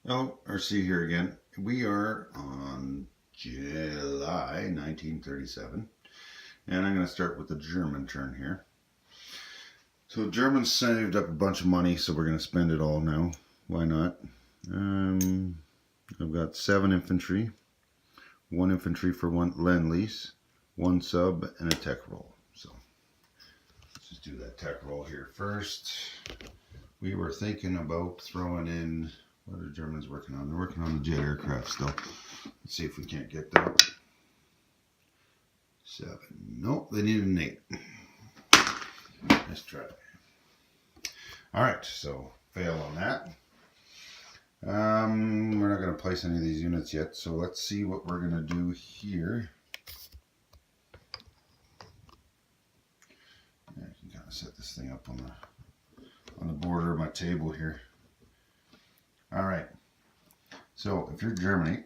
Oh, RC here again. We are on July 1937, and I'm going to start with the German turn here. So Germans saved up a bunch of money, so we're going to spend it all now. Why not? I've got 7 infantry, 1 infantry for 1 Lend-Lease, 1 sub, and a tech roll. So let's just do that tech roll here first. We were thinking about throwing in, what are the Germans working on? They're working on the jet aircraft still. Let's see if we can't get that. 7. Nope, they needed an 8. Let's try it. Alright, so fail on that. We're not going to place any of these units yet, so let's see what we're going to do here. Yeah, I can kind of set this thing up on the border of my table here. Alright, so if you're Germany,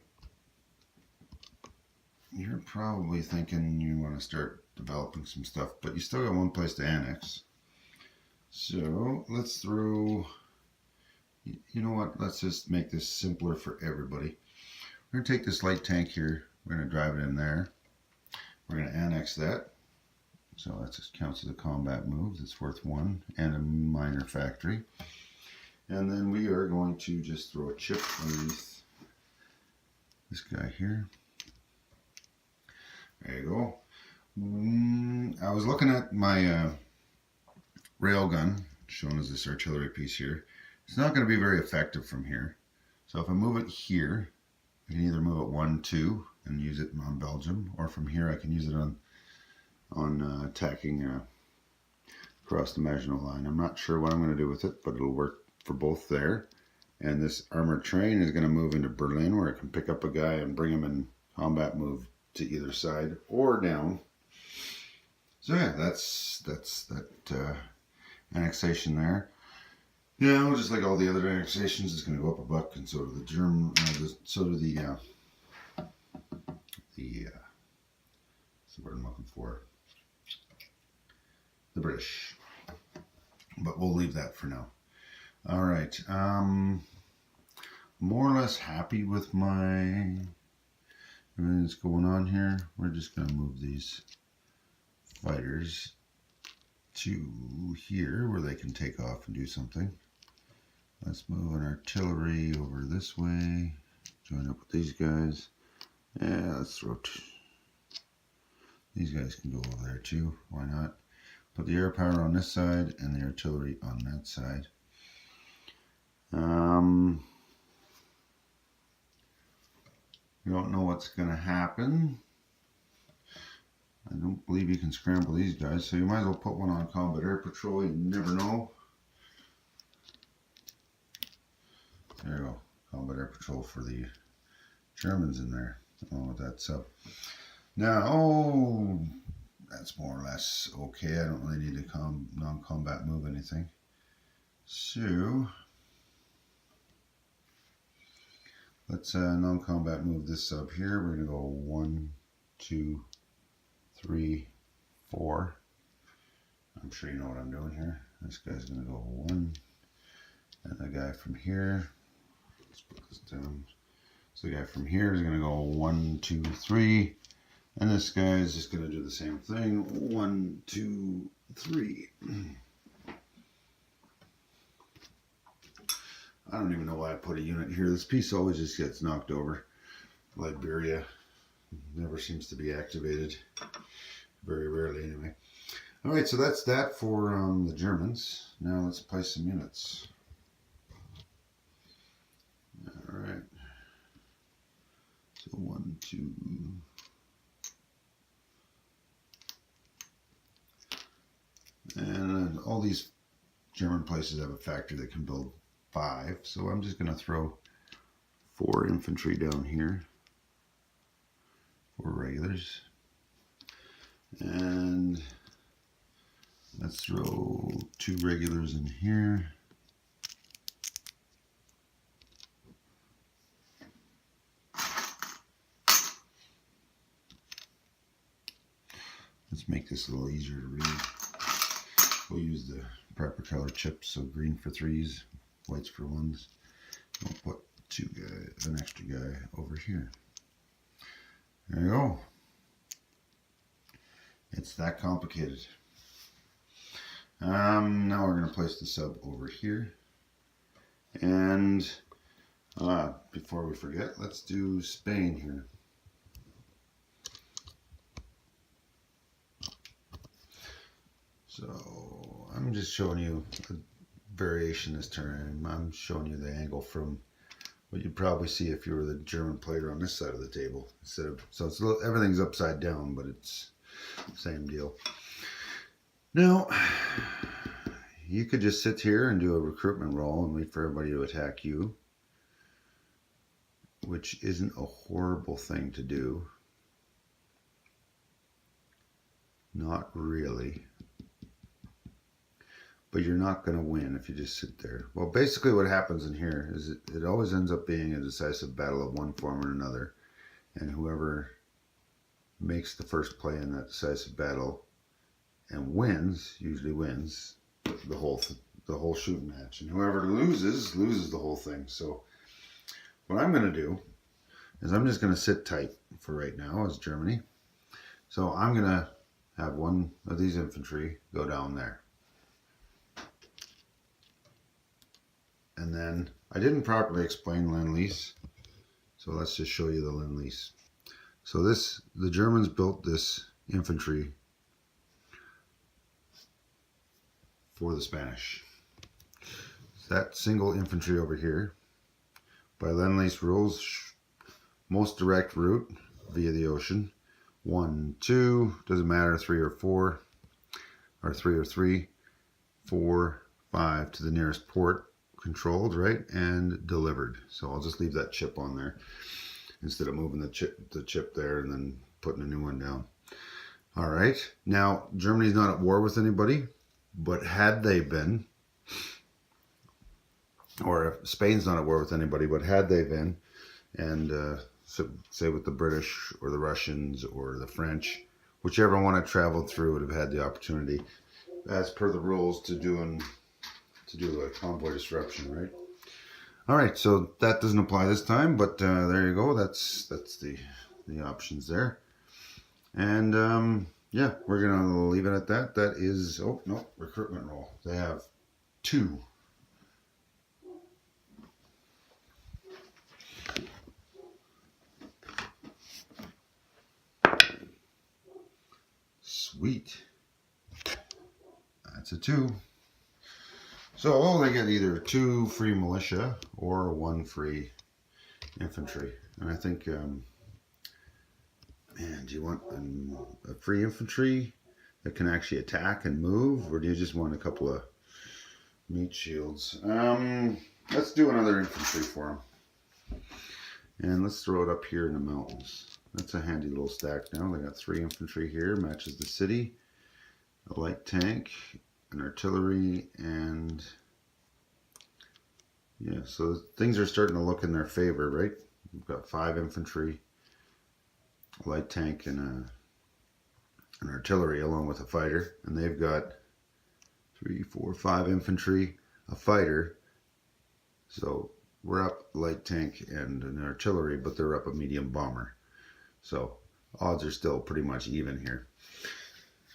you're probably thinking you want to start developing some stuff, but you still got one place to annex. So let's throw, you know what, let's just make this simpler for everybody. We're going to take this light tank here, we're going to drive it in there. We're going to annex that. So that just counts as a combat move. It's worth 1 and a minor factory. And then we are going to just throw a chip underneath this guy here. There you go. I was looking at my railgun, shown as this artillery piece here. It's not going to be very effective from here. So if I move it here, I can either move it 1, 2 and use it on Belgium, or from here I can use it on attacking across the Maginot Line. I'm not sure what I'm going to do with it, but it'll work for both there. And this armored train is going to move into Berlin, where I can pick up a guy and bring him in combat move to either side or down. So yeah, that's that annexation there. Yeah, just like all the other annexations, it's going to go up a buck, and so do the German, so do the what's the word I'm looking for? The British. But we'll leave that for now. All right. More or less happy with my everything that's going on here. We're just going to move these fighters to here where they can take off and do something. Let's move an artillery over this way. Join up with these guys. Yeah, let's throw these guys can go over there too. Why not? Put the air power on this side and the artillery on that side. We don't know what's going to happen. I don't believe you can scramble these guys, so you might as well put one on combat air patrol. You never know. There you go. Combat air patrol for the Germans in there. Along with that sub. Now, that's more or less okay. I don't really need to non-combat move anything. So let's non-combat move this sub here. We're going to go 1, 2, 3, 4. I'm sure you know what I'm doing here. This guy's going to go 1. And the guy from here, let's put this down. So the guy from here is going to go 1, 2, 3. And this guy is just going to do the same thing. 1, 2, 3. I don't even know why I put a unit here. This piece always just gets knocked over. Liberia never seems to be activated. Very rarely anyway. Alright, so that's that for the Germans. Now let's place some units. Alright. So 1, 2. And all these German places have a factory that can build 5. So I'm just going to throw 4 infantry down here. 4 regulars. And let's throw 2 regulars in here. Let's make this a little easier to read. We'll use the proper color chips, so green for 3s, whites for 1s. We'll put an extra guy over here. There you go. It's that complicated. Now we're going to place the sub over here. And before we forget, let's do Spain here. So I'm just showing you a variation this time. I'm showing you the angle from what you'd probably see if you were the German player on this side of the table. So it's everything's upside down, but it's the same deal. Now, you could just sit here and do a recruitment roll and wait for everybody to attack you, which isn't a horrible thing to do. Not really. But you're not going to win if you just sit there. Well, basically what happens in here is it always ends up being a decisive battle of one form or another. And whoever makes the first play in that decisive battle and wins, usually wins the whole shooting match. And whoever loses the whole thing. So what I'm going to do is I'm just going to sit tight for right now as Germany. So I'm going to have one of these infantry go down there. And then I didn't properly explain Lend-Lease, so let's just show you the Lend-Lease. So the Germans built this infantry for the Spanish. That single infantry over here, by Lend-Lease rules, most direct route via the ocean. 1, 2, doesn't matter, 3 or 4, or 3 or 3, 4, 5 to the nearest port. Controlled, right, and delivered. So I'll just leave that chip on there instead of moving the chip there and then putting a new one down. All right, now Germany's not at war with anybody, but had they been, or Spain's not at war with anybody, but had they been, and so, say with the British or the Russians or the French, whichever one had traveled through would have had the opportunity, as per the rules, to do a convoy disruption, right? All right, so that doesn't apply this time, but there you go. That's the options there. And yeah, we're gonna leave it at that. That is, oh no, recruitment roll. They have 2. Sweet. That's a 2. So they get either 2 free militia or 1 free infantry. And I think, man, do you want a free infantry that can actually attack and move, or do you just want a couple of meat shields? Let's do another infantry for them. And let's throw it up here in the mountains. That's a handy little stack now. They got 3 infantry here, matches the city, a light tank, an artillery, and yeah, so things are starting to look in their favor, right? We've got 5 infantry, a light tank, and an artillery along with a fighter, and they've got 3, 4, 5 infantry, a fighter. So we're up light tank and an artillery, but they're up a medium bomber. So odds are still pretty much even here.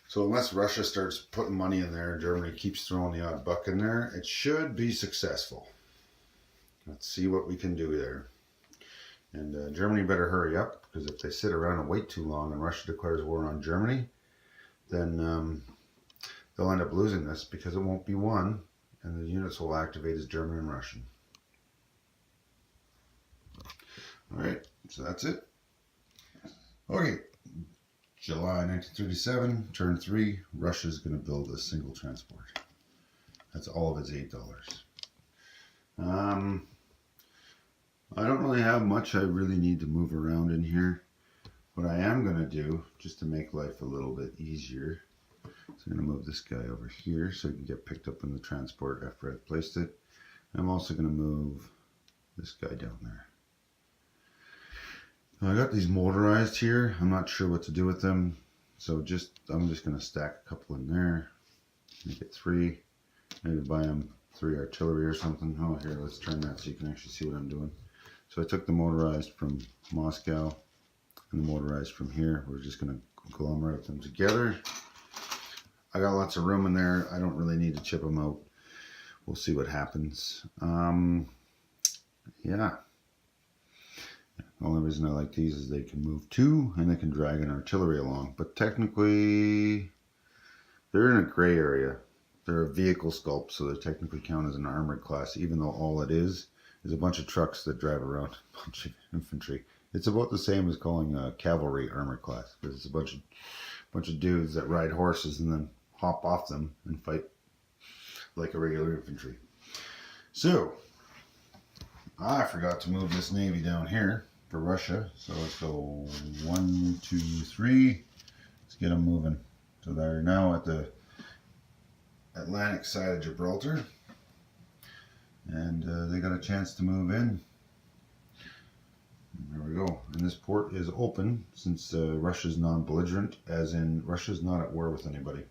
So unless Russia starts putting money in there and Germany keeps throwing the odd buck in there, it should be successful. Let's see what we can do there. And Germany better hurry up, because if they sit around and wait too long and Russia declares war on Germany, then they'll end up losing this, because it won't be won and the units will activate as German and Russian. All right, so that's it. Okay. July 1937, turn 3, Russia's going to build a single transport. That's all of its $8. I don't really have much I really need to move around in here. What I am going to do, just to make life a little bit easier, is I'm going to move this guy over here so he can get picked up in the transport after I've placed it. I'm also going to move this guy down there. I got these motorized here. I'm not sure what to do with them, so I'm just going to stack a couple in there. Make it 3. Maybe buy them 3 artillery or something. Oh, here, let's turn that so you can actually see what I'm doing. So I took the motorized from Moscow and the motorized from here. We're just going to conglomerate them together. I got lots of room in there. I don't really need to chip them out. We'll see what happens. Yeah. The only reason I like these is they can move too, and they can drag an artillery along. But technically, they're in a gray area. They're a vehicle sculpt, so they technically count as an armored class, even though all it is a bunch of trucks that drive around a bunch of infantry. It's about the same as calling a cavalry armored class, because it's a bunch of dudes that ride horses and then hop off them and fight like a regular infantry. So, I forgot to move this Navy down here for Russia. So let's go 1, 2, 3. Let's get them moving. So they're now at the Atlantic side of Gibraltar. And they got a chance to move in. There we go. And this port is open since Russia's non-belligerent, as in Russia's not at war with anybody.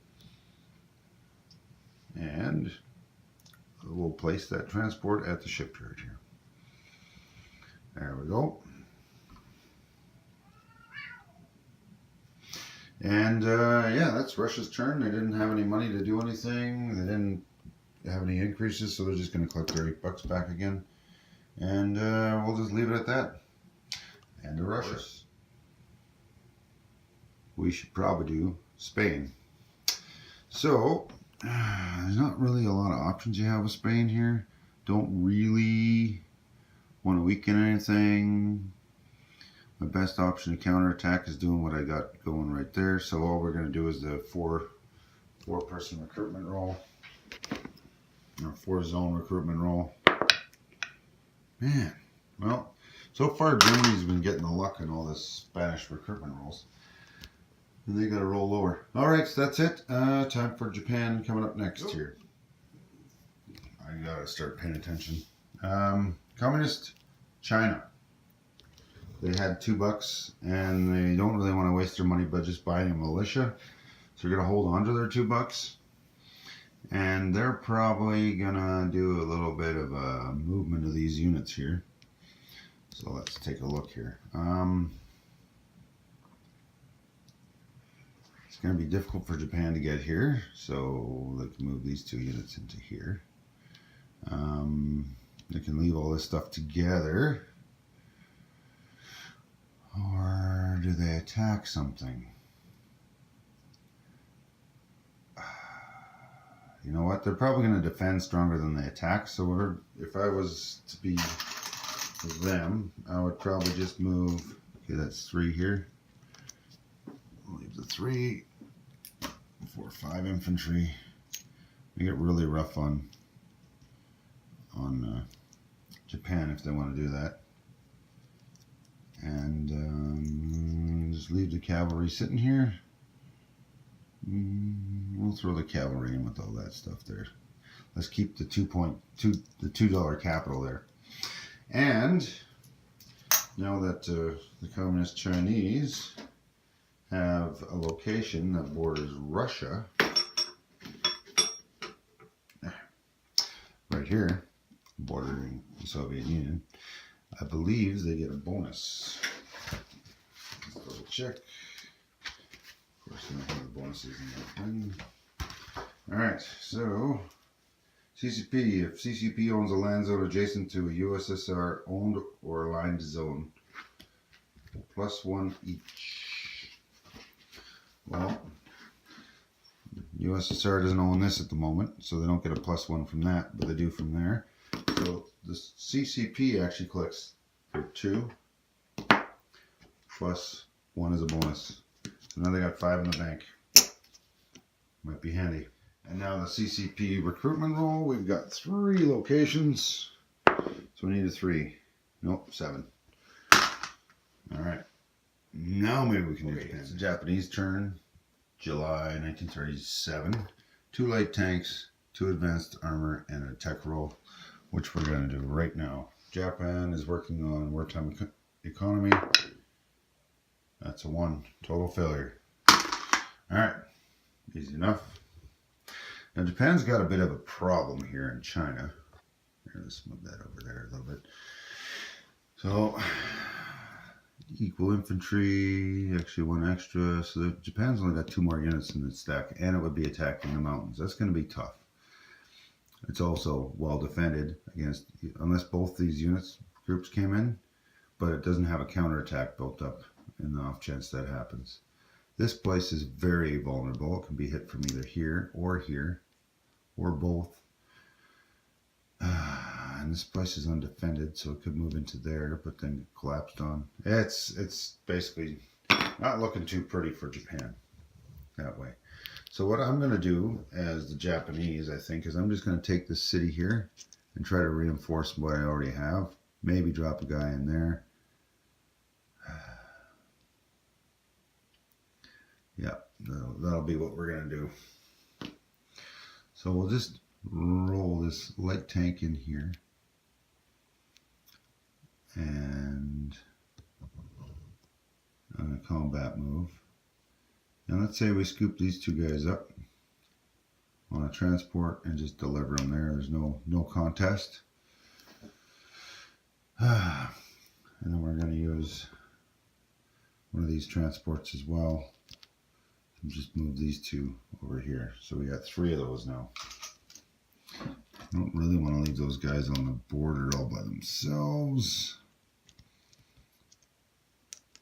And we'll place that transport at the shipyard here. There we go. And yeah, that's Russia's turn. They didn't have any money to do anything. They didn't have any increases, so they're just going to collect their $8 back again. And we'll just leave it at that. And to Russia. We should probably do Spain. So, there's not really a lot of options you have with Spain here. Don't really want to weaken anything. My best option to counterattack is doing what I got going right there. So all we're going to do is the four-person recruitment roll. Or 4-zone recruitment roll. Man, well, so far Germany's been getting the luck in all this Spanish recruitment rolls. And they got to roll lower. Alright, so that's it. Time for Japan coming up next here. I gotta start paying attention. Communist China. They had $2 and they don't really want to waste their money by just buying a militia. So they're going to hold on to their $2. And they're probably going to do a little bit of a movement of these units here. So let's take a look here. It's going to be difficult for Japan to get here. So they can move these 2 units into here. They can leave all this stuff together. Or do they attack something? You know what? They're probably going to defend stronger than they attack. So if I was to be them, I would probably just move. Okay, that's 3 here. Leave the 3. 4, 5 infantry. They get really rough on Japan if they want to do that. And just leave the cavalry sitting here. We'll throw the cavalry in with all that stuff there. Let's keep the $2 capital there. And now that the Communist Chinese have a location that borders Russia, right here, bordering the Soviet Union, I believe they get a bonus. Let's double check. Of course, they don't have the bonuses in that thing. Alright, so CCP. If CCP owns a land zone adjacent to a USSR owned or aligned zone, +1 each. Well, USSR doesn't own this at the moment, so they don't get a +1 from that, but they do from there. So the CCP actually collects for 2 plus 1 as a bonus. So now they got 5 in the bank. Might be handy. And now the CCP recruitment roll. We've got 3 locations. So we need a 3. Nope, 7. Alright. Now maybe we can do Japan. It's the Japanese turn. July 1937. 2 light tanks, 2 advanced armor, and a tech roll, which we're going to do right now. Japan is working on wartime economy. That's a 1. Total failure. Alright. Easy enough. Now Japan's got a bit of a problem here in China. Here, let's move that over there a little bit. So equal infantry, actually one extra. So Japan's only got 2 more units in its stack, and it would be attacking the mountains. That's going to be tough. It's also well defended against, unless both these groups came in, but it doesn't have a counterattack built up in the off chance that happens. This place is very vulnerable. It can be hit from either here, or both. And this place is undefended, so it could move into there, but then get collapsed on. It's basically not looking too pretty for Japan that way. So what I'm going to do as the Japanese, I think, is I'm just going to take this city here and try to reinforce what I already have. Maybe drop a guy in there. Yeah, that'll be what we're going to do. So we'll just roll this light tank in here. And on a combat move. And let's say we scoop these 2 guys up on a transport and just deliver them there. There's no contest. And then we're going to use one of these transports as well. And just move these 2 over here. So we got 3 of those now. I don't really want to leave those guys on the border all by themselves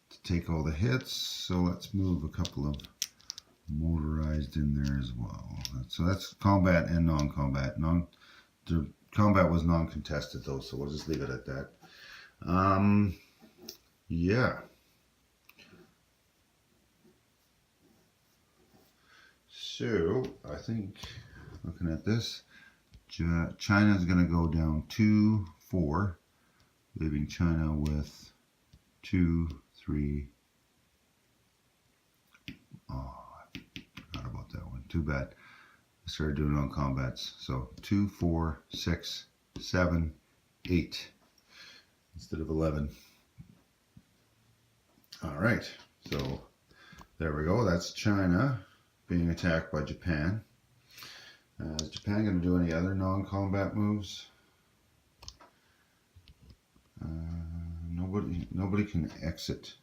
to take all the hits. So let's move a couple of motorized in there as well. So that's combat and non-combat. The combat was non-contested though, so we'll just leave it at that. Yeah. So I think looking at this, China is going to go down 2-4, leaving China with 2, 3. Oh, I forgot about that one. Too bad. I started doing it on combats. So 2, 4, 6, 7, 8 instead of 11. All right. So there we go. That's China being attacked by Japan. Is Japan going to do any other non-combat moves? Nobody can exit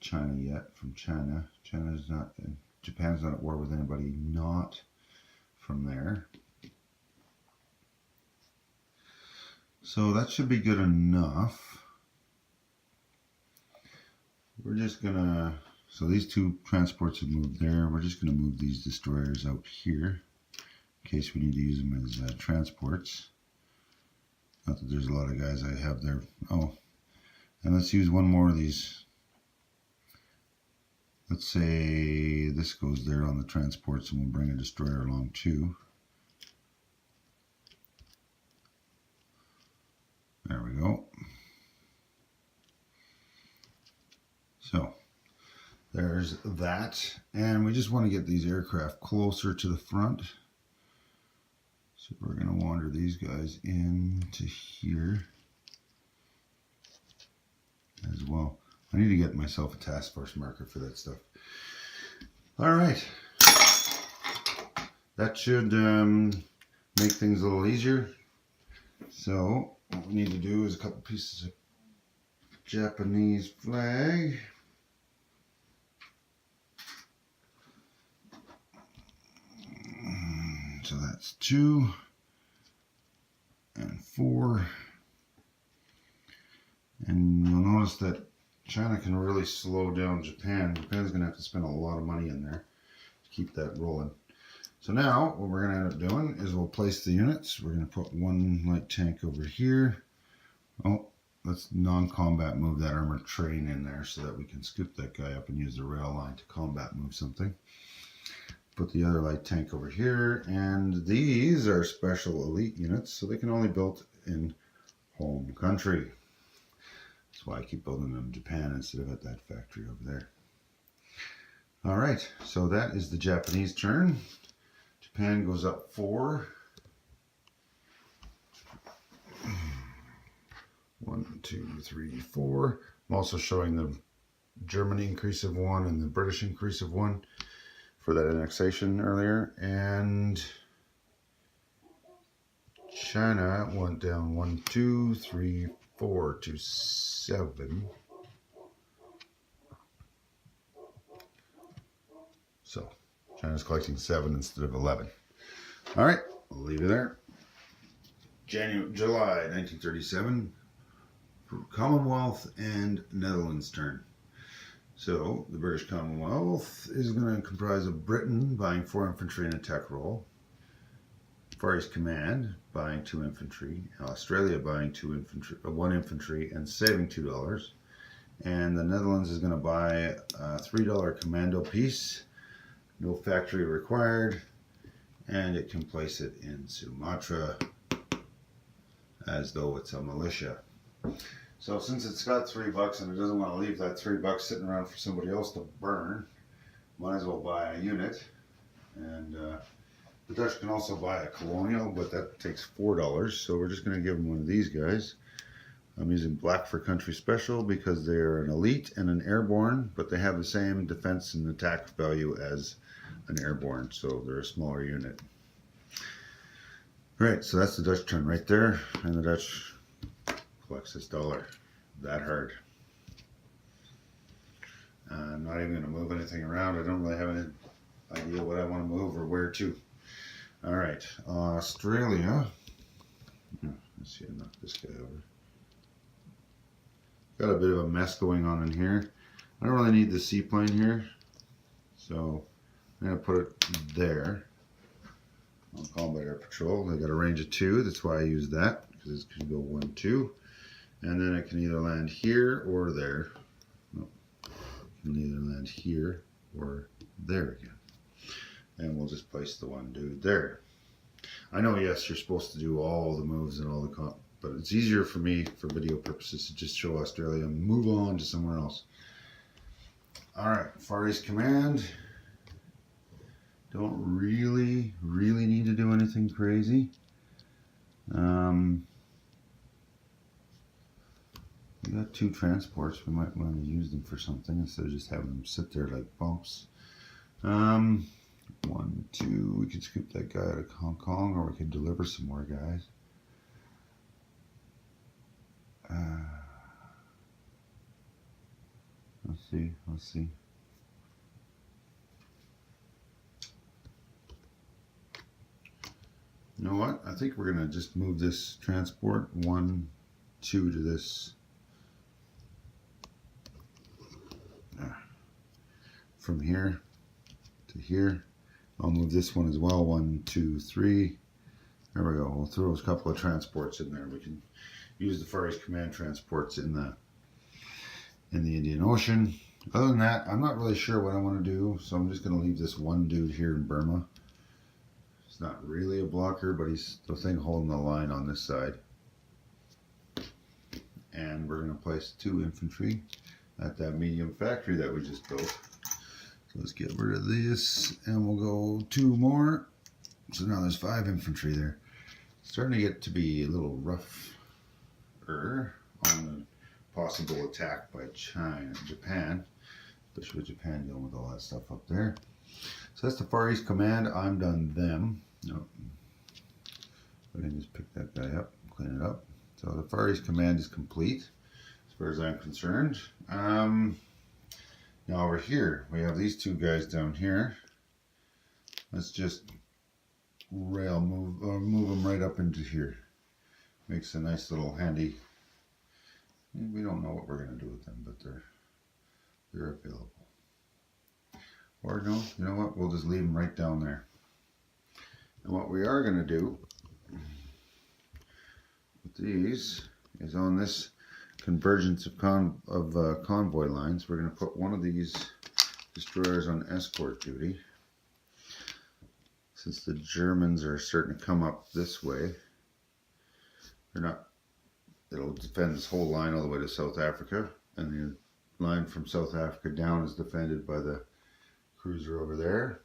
China yet from China. Japan's not at war with anybody not from there. So that should be good enough. We're just gonna, so these 2 transports have moved there. We're just gonna move these destroyers out here in case we need to use them as transports. Not that there's a lot of guys I have there. Oh, and let's use one more of these. Let's say this goes there on the transports, and we'll bring a destroyer along too. There we go. So there's that, and we just want to get these aircraft closer to the front. So we're going to wander these guys into here as well. I need to get myself a task force marker for that stuff. All right. That should make things a little easier. So what we need to do is a couple pieces of Japanese flag. So that's 2 and 4. And you'll notice that China can really slow down Japan. Japan's going to have to spend a lot of money in there to keep that rolling. So now what we're going to end up doing is we'll place the units. We're going to put 1 light tank over here. Oh, let's non-combat move that armored train in there so that we can scoop that guy up and use the rail line to combat move something. Put the other light tank over here, and these are special elite units, so they can only be built in home country. That's why I keep building them in Japan instead of at that factory over there. All right, so that is the Japanese turn. Japan goes up 4. 1, 2, 3, 4. I'm also showing the Germany increase of 1 and the British increase of 1 for that annexation earlier. And China went down 1, 2, 3, 4 to 7. So China's collecting 7 instead of 11. All right, I'll leave it there. July 1937, Commonwealth and Netherlands turn. So the British Commonwealth is going to comprise of Britain buying 4 infantry and attack roll, Far East Command buying 2 infantry, Australia buying 1 infantry and saving $2, and the Netherlands is going to buy a $3 commando piece, no factory required, and it can place it in Sumatra as though it's a militia. So since it's got $3 and it doesn't want to leave that $3 sitting around for somebody else to burn, might as well buy a unit. And the Dutch can also buy a colonial, but that takes $4. So we're just going to give them one of these guys. I'm using Black for Country Special because they're an elite and an airborne, but they have the same defense and attack value as an airborne, so they're a smaller unit. Right, so that's the Dutch turn right there, and the Dutch collects this dollar. That hard. I'm not even going to move anything around. I don't really have any idea what I want to move or where to. All right, Australia. Let's see, I knock this guy over. Got a bit of a mess going on in here. I don't really need the seaplane here, so I'm going to put it there. On Combat Air Patrol. They got a range of 2, that's why I use that, because it can go 1, 2. And then it can either land here or there. Nope. It can either land here or there again. And we'll just place the one dude there. I know, yes, you're supposed to do all the moves and all the but it's easier for me, for video purposes, to just show Australia and move on to somewhere else. Alright, Far East Command. Don't really need to do anything crazy. We got 2 transports. We might want to use them for something instead of just having them sit there like bumps. 1, 2. We could scoop that guy out of Hong Kong, or we could deliver some more guys. Let's see. You know what? I think we're going to just move this transport 1, 2 to this. From here to here. I'll move this one as well. 1, 2, 3. There we go. We'll throw a couple of transports in there. We can use the Far East Command transports in the Indian Ocean. Other than that, I'm not really sure what I want to do, so I'm just going to leave this one dude here in Burma. It's not really a blocker, but he's the thing holding the line on this side. And we're going to place 2 infantry at that medium factory that we just built. So let's get rid of this, and we'll go 2 more. So now there's 5 infantry there. It's starting to get to be a little rougher on the possible attack by Japan, especially with Japan dealing with all that stuff up there. So that's the Far East Command. I'm done them. Nope. I can just pick that guy up, clean it up. So the Far East Command is complete, as far as I'm concerned. Now over here, we have these 2 guys down here. Let's just move them right up into here. Makes a nice little handy. We don't know what we're going to do with them, but they're available. Or no, you know what? We'll just leave them right down there. And what we are going to do with these is on this convergence of convoy lines, we're going to put one of these destroyers on escort duty. Since the Germans are starting to come up this way, it'll defend this whole line all the way to South Africa, and the line from South Africa down is defended by the cruiser over there.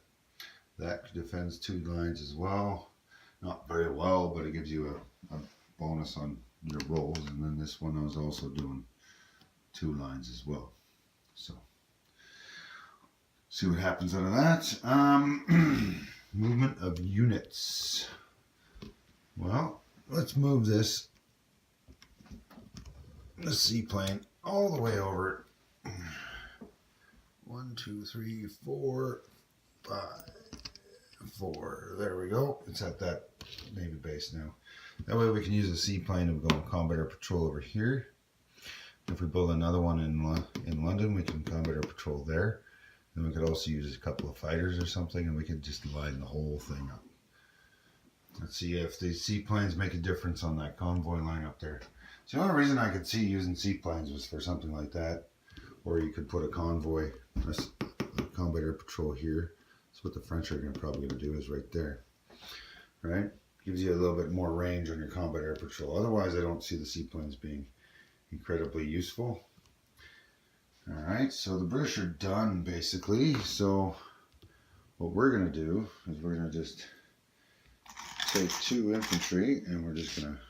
That defends 2 lines as well. Not very well, but it gives you a bonus on your rolls. And then this one I was also doing 2 lines as well. So, see what happens out of that. Movement of units. Well, let's move this the seaplane all the way over. 1, 2, 3, 4, 5, 4. There we go. It's at that Navy base now. That way we can use the seaplane to go on combat air patrol over here. If we build another one in London, we can combat air patrol there. Then we could also use a couple of fighters or something, and we could just line the whole thing up. Let's see if the seaplanes make a difference on that convoy line up there. So the only reason I could see using seaplanes was for something like that. Or you could put a convoy, a combat air patrol here. That's what the French are probably going to do, is right there. Right? Gives you a little bit more range on your combat air patrol. Otherwise, I don't see the seaplanes being incredibly useful. Alright, so the British are done basically. So what we're going to do is we're going to just take 2 infantry and we're just going to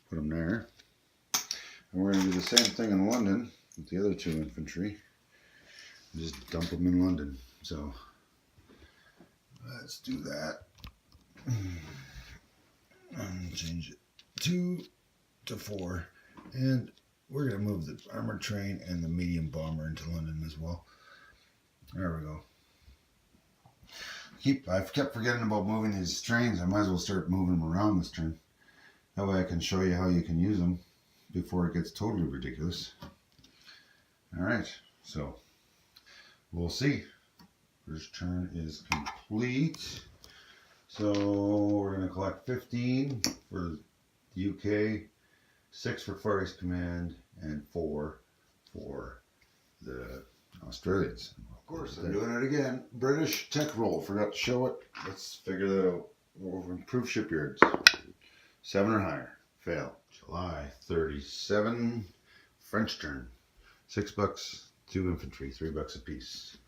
put them there. And we're going to do the same thing in London with the other 2 infantry. Just dump them in London. So let's do that. And change it 2 to 4. And we're going to move the armored train and the medium bomber into London as well. There we go. I've kept forgetting about moving these trains. I might as well start moving them around this turn. That way I can show you how you can use them before it gets totally ridiculous. Alright, so we'll see. First turn is complete. So we're going to collect 15 for the UK, 6 for Far East Command, and 4 for the Australians. Of course, I'm doing it again. British tech roll. Forgot to show it. Let's figure that out. We'll improve shipyards. 7 or higher. Fail. July 37. French turn. $6. 2 infantry. $3 a piece.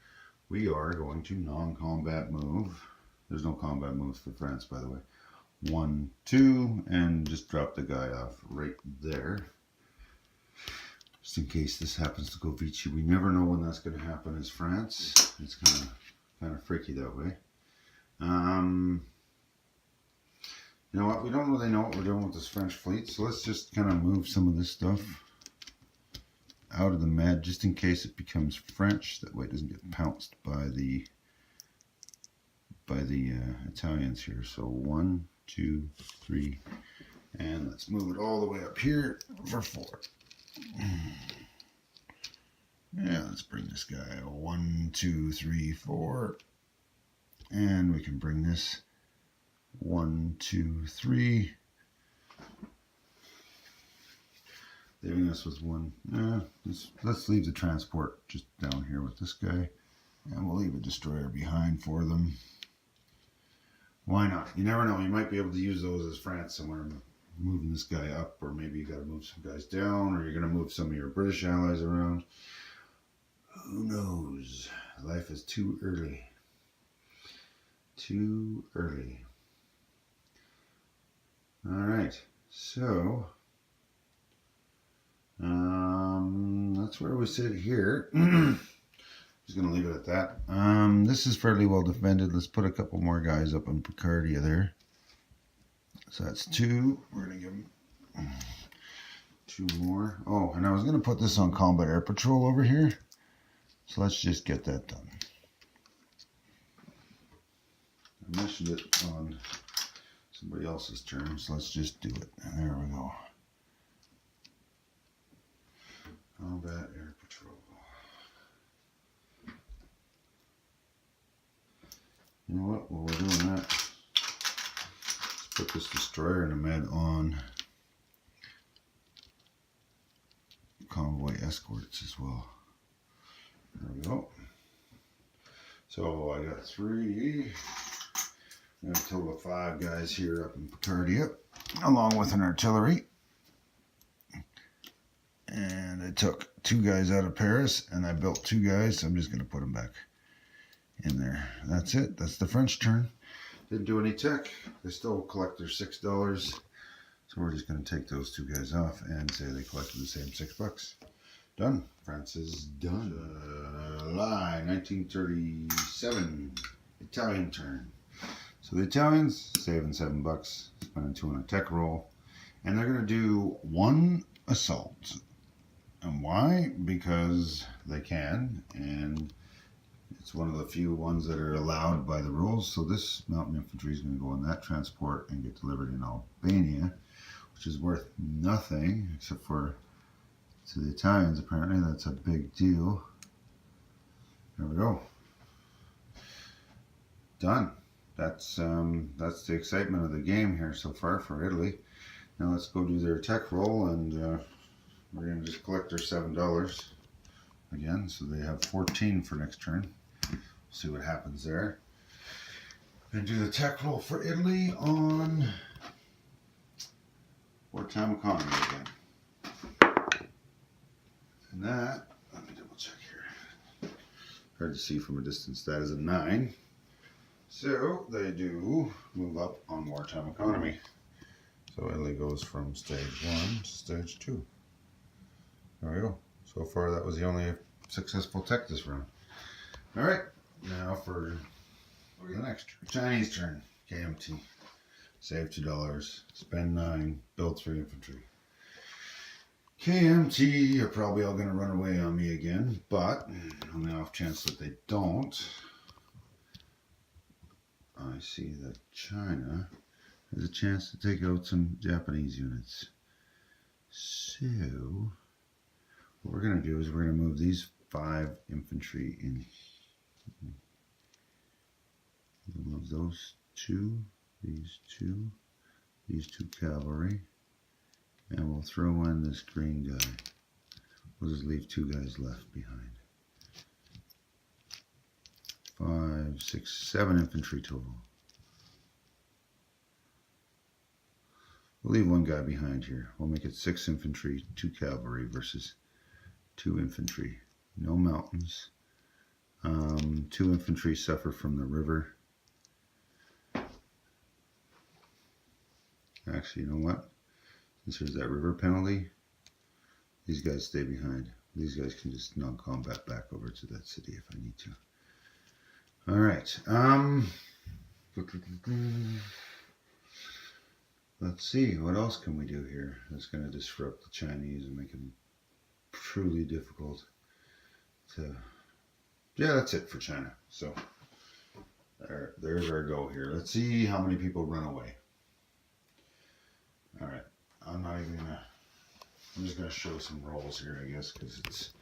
We are going to non-combat move. There's no combat moves for France, by the way. 1, 2, and just drop the guy off right there. Just in case this happens to go Vichy. We never know when that's going to happen as France. It's kind of freaky that way. You know what? We don't really know what we're doing with this French fleet, so let's just kind of move some of this stuff out of the Med, just in case it becomes French. That way it doesn't get pounced by the Italians here. So 1, 2, 3, and let's move it all the way up here for 4. Yeah, let's bring this guy 1, 2, 3, 4, and we can bring this 1, 2, 3, leaving us with 1. Let's leave the transport just down here with this guy, and we'll leave a destroyer behind for them. Why not? You never know. You might be able to use those as France somewhere, moving this guy up, or maybe you got to move some guys down, or you're going to move some of your British allies around. Who knows? Life is too early. Too early. All right. So that's where we sit here. Just going to leave it at that. This is fairly well defended. Let's put a couple more guys up in Picardia there. So that's 2. We're going to give them 2 more. Oh, and I was going to put this on combat air patrol over here. So let's just get that done. I mentioned it on somebody else's turn, so let's just do it. And there we go. Combat air patrol. You know what? While we're doing that, let's put this destroyer in the Med on convoy escorts as well. There we go. So I got 3. We have a total of 5 guys here up in Picardia, along with an artillery. And I took 2 guys out of Paris, and I built 2 guys, so I'm just going to put them back in there. That's it. That's the French turn. Didn't do any tech. They still collect their $6. So we're just going to take those 2 guys off and say they collected the same $6. Done. France is done. July 1937. Italian turn. So the Italians saving $7, spending 2 on a tech roll, and they're going to do 1 assault. And why? Because they can, and it's one of the few ones that are allowed by the rules. So this mountain infantry is going to go on that transport and get delivered in Albania, which is worth nothing except for to the Italians. Apparently that's a big deal. There we go. Done. That's the excitement of the game here so far for Italy. Now let's go do their tech roll, and we're going to just collect their $7 again, so they have 14 for next turn. See what happens there. And do the tech roll for Italy on wartime economy again. And that, let me double check here. Hard to see from a distance. That is a 9. So they do move up on wartime economy. So Italy goes from stage 1 to stage 2. There we go. So far that was the only successful tech this round. Alright, now for the next Chinese turn. KMT. Save $2, spend 9, build 3 infantry. KMT are probably all going to run away on me again, but on the off chance that they don't, I see that China has a chance to take out some Japanese units. So what we're going to do is we're going to move these 5 infantry in. We'll move those 2, these 2, these 2 cavalry, and we'll throw in this green guy. We'll just leave 2 guys left behind. 5, 6, 7 infantry total. We'll leave 1 guy behind here. We'll make it 6 infantry, 2 cavalry versus 2 infantry. No mountains. 2 infantry suffer from the river. Actually, you know what? Since there's that river penalty, these guys stay behind. These guys can just non-combat back over to that city if I need to. Alright. Let's see. What else can we do here that's going to disrupt the Chinese and make them truly difficult to... Yeah, that's it for China. So, there's our go here. Let's see how many people run away. Alright. I'm not even going to... I'm just going to show some rolls here, I guess, because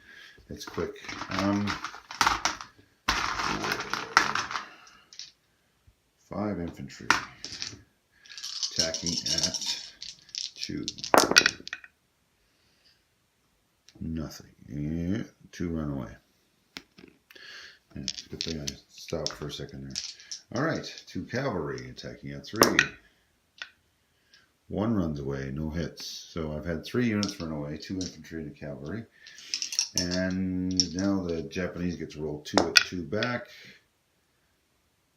it's quick. 5 infantry. Attacking at 2. Nothing. Yeah, 2 run away. Yeah, good thing I stopped for a second there. Alright, 2 cavalry attacking at 3. 1 runs away, no hits. So I've had 3 units run away, 2 infantry and a cavalry. And now the Japanese get to roll 2 at 2 back.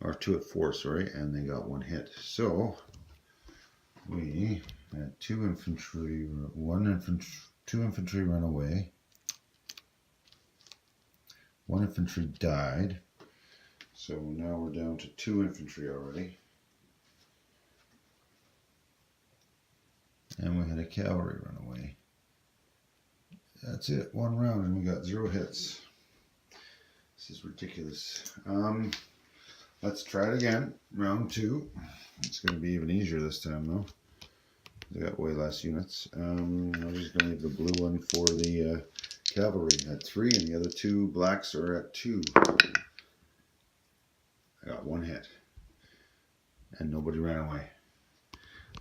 Or 2 at 4, sorry, and they got 1 hit. So we had 2 infantry, 2 infantry run away. 1 infantry died. So now we're down to 2 infantry already. And we had a cavalry run away. That's it, 1 round, and we got 0 hits. This is ridiculous. Let's try it again. Round 2. It's going to be even easier this time, though. They got way less units. I'm just going to leave the blue one for the cavalry at 3, and the other 2 blacks are at 2. I got 1 hit, and nobody ran away.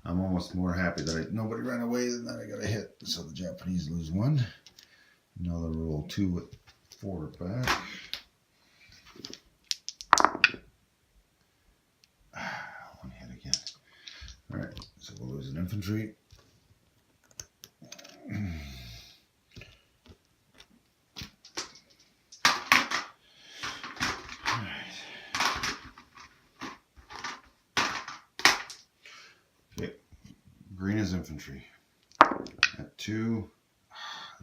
I'm almost more happy that nobody ran away than that I got a hit. So the Japanese lose 1. Now they'll roll 2 at 4 back. One hit again. Alright, so we'll lose an infantry. Green is infantry. At 2,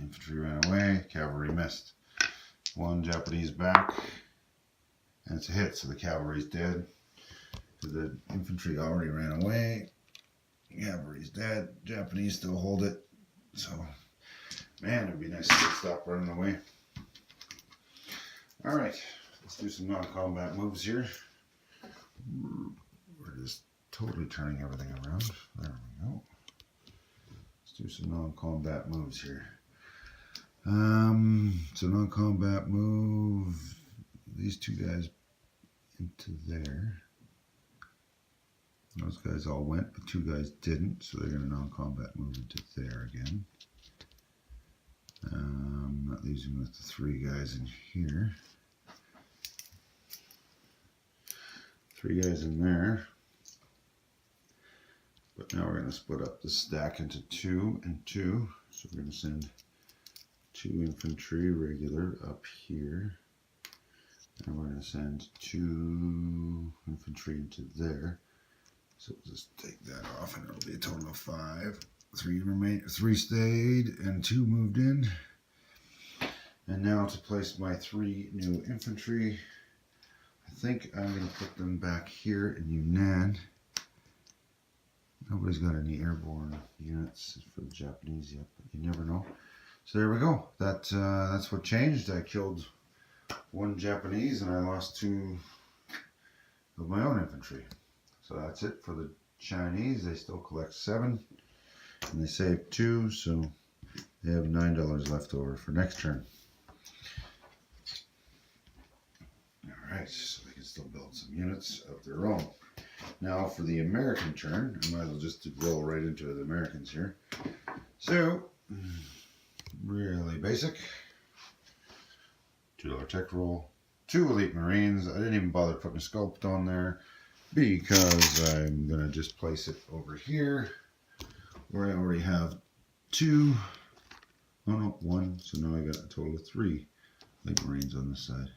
infantry ran away, cavalry missed. 1 Japanese back, and it's a hit, so the cavalry's dead. The infantry already ran away. Cavalry's dead. Japanese still hold it. So, man, it'd be nice to stop running away. All right, let's do some non-combat moves here. We're just totally turning everything around. There we go. Let's do some non-combat moves here. So non-combat move these two guys into there. Those guys all went, but two guys didn't, so they're going to non-combat move into there again. That leaves me with the three guys in here. Three guys in there. But now we're going to split up the stack into 2 and 2. So we're going to send 2 infantry regular up here. And we're going to send 2 infantry into there. So we'll just take that off and it'll be a total of 5. 3 stayed and 2 moved in. And now to place my 3 new infantry, I think I'm going to put them back here in Yunnan. Nobody's got any airborne units for the Japanese yet, but you never know. So there we go. That's what changed. I killed 1 Japanese and I lost 2 of my own infantry. So that's it for the Chinese. They still collect 7 and they saved 2, so they have $9 left over for next turn. Alright, so they can still build some units of their own. Now for the American turn, I might as well just roll right into the Americans here. So, really basic. $2 tech roll. 2 elite Marines. I didn't even bother putting a sculpt on there because I'm going to just place it over here where I already have 2. Oh no, 1. So now I got a total of 3 elite Marines on this side.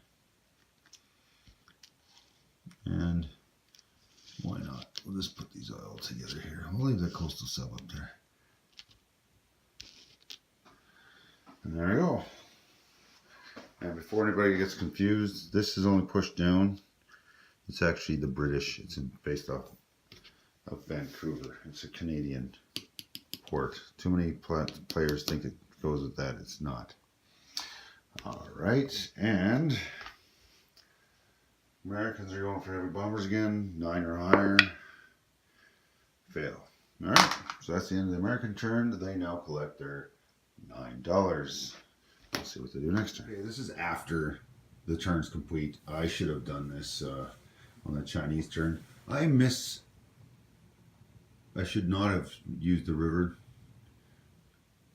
And why not? We'll just put these all together here. We'll leave that coastal sub up there. And there we go. And before anybody gets confused, this is only pushed down. It's actually the British. It's based off of Vancouver. It's a Canadian port. Too many players think it goes with that. It's not. All right, and Americans are going for heavy bombers again. 9 or higher. Fail. All right, so that's the end of the American turn. They now collect their $9. Let's see what they do next turn. Okay, this is after the turn's complete. I should have done this on the Chinese turn. I should not have used the river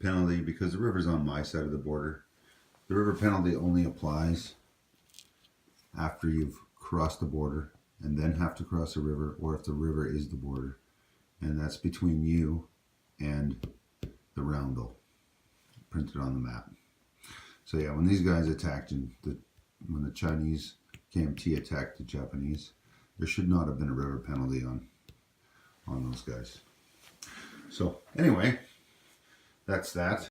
penalty because the river's on my side of the border. The river penalty only applies after you've crossed the border and then have to cross the river, or if the river is the border. And that's between you and the roundel printed on the map. So yeah, when these guys attacked, when the Chinese KMT attacked the Japanese, there should not have been a river penalty on those guys. So anyway, that's that.